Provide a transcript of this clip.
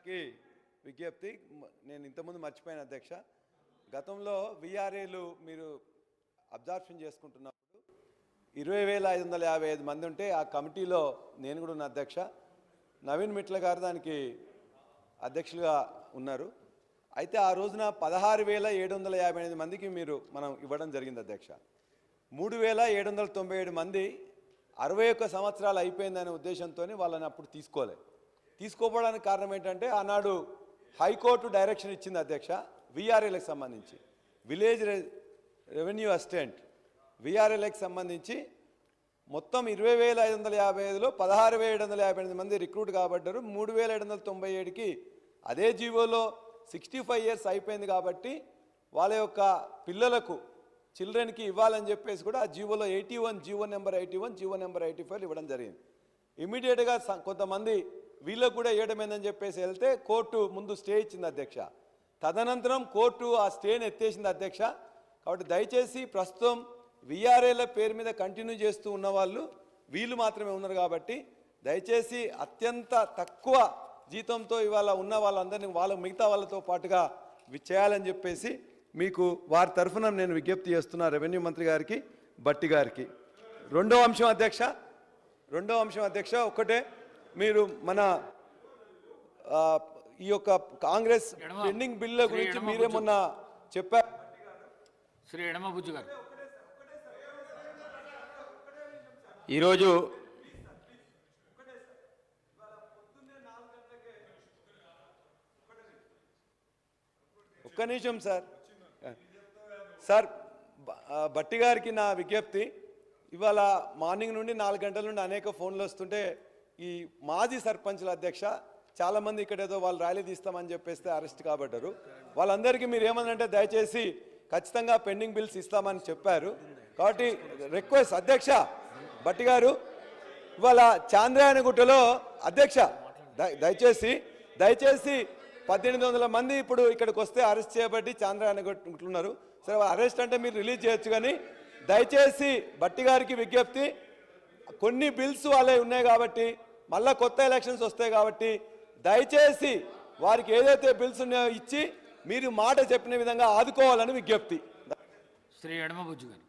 గారికి విజ్ఞప్తి. నేను ఇంతకుముందు మర్చిపోయాను అధ్యక్ష. గతంలో విఆర్ఏలు మీరు అబ్జర్వేషన్ చేసుకుంటున్నప్పుడు 20,555 మంది ఉంటే ఆ కమిటీలో నేను కూడా ఉన్న అధ్యక్ష. నవీన్ మిట్ల గారు దానికి అధ్యక్షులుగా ఉన్నారు. అయితే ఆ రోజున 16,758 మందికి మనం ఇవ్వడం జరిగింది అధ్యక్ష. 3,797 మంది 61 సంవత్సరాలు అయిపోయిందనే ఉద్దేశంతో వాళ్ళని అప్పుడు తీసుకోపోవడానికి కారణం ఏంటంటే ఆనాడు హైకోర్టు డైరెక్షన్ ఇచ్చింది అధ్యక్ష. విఆర్ఏలకు సంబంధించి విలేజ్ రెవెన్యూ అసిస్టెంట్ విఆర్ఏలకు సంబంధించి మొత్తం 20,555లో 16,758 మంది రిక్రూట్ కాబడ్డారు. 3,797కి అదే జీవోలో 65 ఇయర్స్ అయిపోయింది కాబట్టి వాళ్ళ యొక్క పిల్లలకు చిల్డ్రన్కి ఇవ్వాలని చెప్పేసి కూడా ఆ జీవోలో 81 జీవో నెంబర్ 81 జీవో నెంబర్ 85 ఇవ్వడం జరిగింది. ఇమీడియట్గా కొంతమంది వీళ్ళకు కూడా ఇవ్వడమేందని చెప్పేసి వెళ్తే కోర్టు ముందు స్టే ఇచ్చింది అధ్యక్ష. తదనంతరం కోర్టు ఆ స్టేని ఎత్తేసింది అధ్యక్ష. కాబట్టి దయచేసి ప్రస్తుతం విఆర్ఏల పేరు మీద కంటిన్యూ చేస్తూ ఉన్న వీళ్ళు మాత్రమే ఉన్నారు కాబట్టి దయచేసి అత్యంత తక్కువ జీతంతో ఇవాళ ఉన్న వాళ్ళందరినీ మిగతా వాళ్ళతో పాటుగా చేయాలని చెప్పేసి మీకు వారి తరఫున నేను విజ్ఞప్తి చేస్తున్నా రెవెన్యూ మంత్రి గారికి, భట్టి గారికి. రెండో అంశం అధ్యక్ష ఒక్కటే, మీరు మన ఈ యొక్క కాంగ్రెస్ పెండింగ్ బిల్ల గురించి మీరేమన్నా చెప్పారు. శ్రీ ఎడమబుజ్జు గారు ఈరోజు ఒక్క నిమిషం సార్ భట్టి గారికి నా విజ్ఞప్తి. ఇవాళ మార్నింగ్ నుండి 4 గంటల నుండి అనేక ఫోన్లు వస్తుంటే ఈ మాజీ సర్పంచ్ల అధ్యక్ష చాలామంది ఇక్కడ ఏదో వాళ్ళు ర్యాలీ తీస్తామని చెప్పేస్తే అరెస్ట్ కాబడ్డారు. వాళ్ళందరికీ మీరు ఏమన్నంటే దయచేసి ఖచ్చితంగా పెండింగ్ బిల్స్ ఇస్తామని చెప్పారు. కాబట్టి రిక్వెస్ట్ అధ్యక్ష భట్టి గారు, ఇవాళ చాంద్రాయనగుట్టలో అధ్యక్ష దయచేసి 1800 మంది ఇప్పుడు ఇక్కడికి వస్తే అరెస్ట్ చేయబట్టి చాంద్రాయనగుట్టున్నారు. సరే అరెస్ట్ అంటే మీరు రిలీజ్ చేయొచ్చు, కానీ దయచేసి భట్టి గారికి విజ్ఞప్తి, కొన్ని బిల్స్ వాళ్ళే ఉన్నాయి కాబట్టి మళ్ళీ కొత్త ఎలక్షన్స్ వస్తాయి కాబట్టి దయచేసి వారికి ఏదైతే బిల్స్ ఉన్నాయో ఇచ్చి మీరు మాట చెప్పిన విధంగా ఆదుకోవాలని విజ్ఞప్తి. శ్రీ ఎడమబుజ్జు గారు.